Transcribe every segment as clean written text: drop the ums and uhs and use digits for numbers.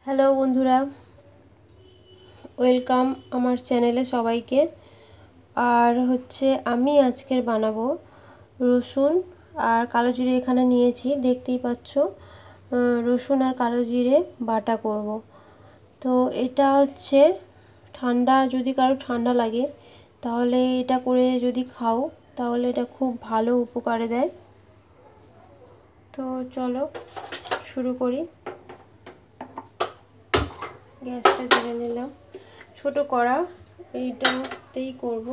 Hello বন্ধুরা, welcome আমার চ্যানেলে সবাইকে। আর আমি আজকের বানাবো রসুন আর কালো জিরে। এখানে নিয়েছি, দেখতেই পাচ্ছ, রসুন আর কালো জিরে বাটা করব। তো এটা ঠান্ডা, যদি কারো ঠান্ডা লাগে তাহলে এটা করে যদি খাও তাহলে এটা খুব ভালো উপকারে দেয়। তো চলো শুরু করি। গ্যাসটা জ্বেলে নিলাম, ছোট কড়া, এইটাতেই করব।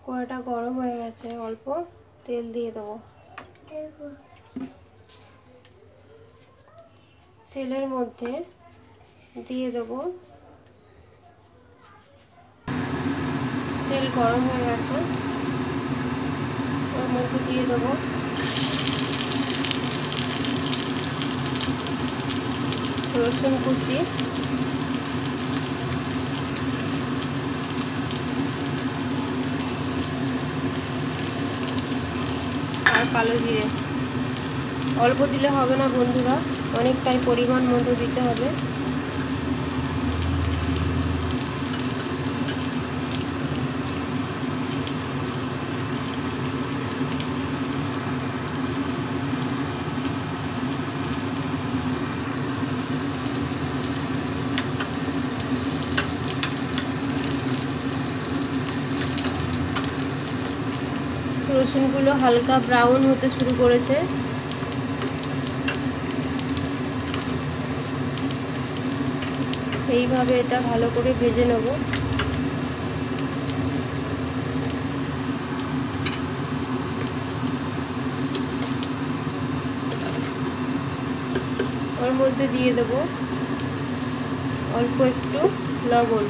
কড়াটা গরম হয়ে গেছে, অল্প তেল দিয়ে দেবো। তেলের মধ্যে দিয়ে দেবো, তেল গরম হয়ে গেছে, ওর মধ্যে দিয়ে দেবো রসুন কুচি, আর কালো জিরে। অল্প দিলে হবে না বন্ধুরা, অনেকটাই পরিমাণ মতো দিতে হবে। রসুনগুলো হালকা ব্রাউন হতে শুরু করেছে। এইভাবে এটা ভালো করে ভেজে নেব। ওর মধ্যে দিয়ে দেব অল্প একটু লবণ।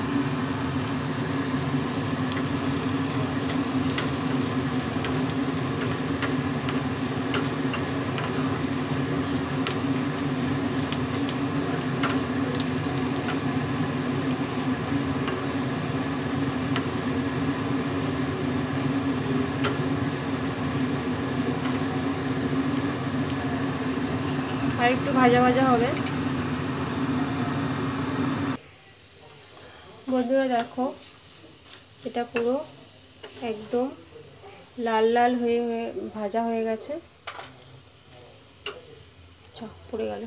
আর একটু ভাজা ভাজা হবে। বন্ধুরা দেখো, এটা পুরো একদম লাল লাল হয়ে ভাজা হয়ে গেছে। পড়ে গেল,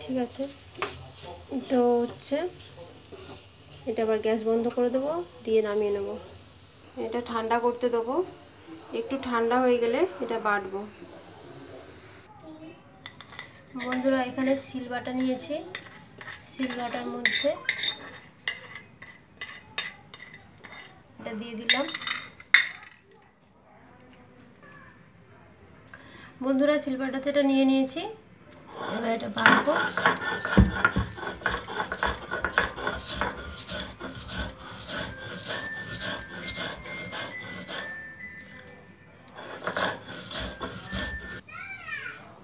ঠিক আছে। তো এটা আবার গ্যাস বন্ধ করে দেবো, দিয়ে নামিয়ে নেব। এটা ঠান্ডা করতে দেবো, একটু ঠান্ডা হয়ে গেলে এটা বাটবো। বন্ধুরা এখানে শিলবাটা নিয়েছি, শিলবাটার মধ্যে এটা দিয়ে দিলাম। বন্ধুরা শিলবাটাতে এটা নিয়ে নিয়েছি, এবার এটা বাটবো।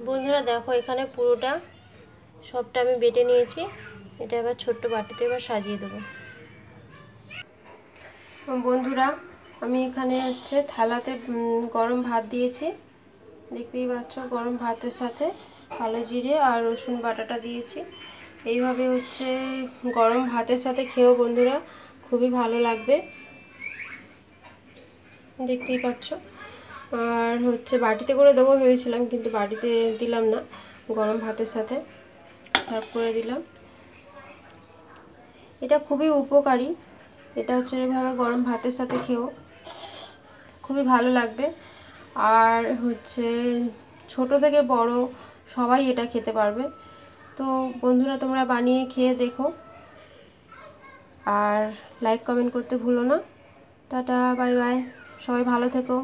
বন্ধুরা দেখো, এখানে পুরোটা সবটা আমি বেটে নিয়েছি। এটা এবার ছোট্ট বাটিতে এবার সাজিয়ে দেবো। বন্ধুরা আমি এখানে থালাতে গরম ভাত দিয়েছি, দেখতেই পাচ্ছ। গরম ভাতের সাথে কালো জিরে আর রসুন বাটাটা দিয়েছি। এইভাবে গরম ভাতের সাথে খেয়েও বন্ধুরা খুবই ভালো লাগবে, দেখতেই পাচ্ছ। আর বাটিতে করে দেবো ভেবেছিলাম, কিন্তু বাটিতে দিলাম না, গরম ভাতের সাথে সার্ভ করে দিলাম। এটা খুবই উপকারী, এটা এভাবে গরম ভাতের সাথে খেয়েও খুবই ভালো লাগবে। আর ছোট থেকে বড় সবাই এটা খেতে পারবে। তো বন্ধুরা তোমরা বানিয়ে খেয়ে দেখো, আর লাইক কমেন্ট করতে ভুলো না। টাটা, বাই বাই, সবাই ভালো থেকো।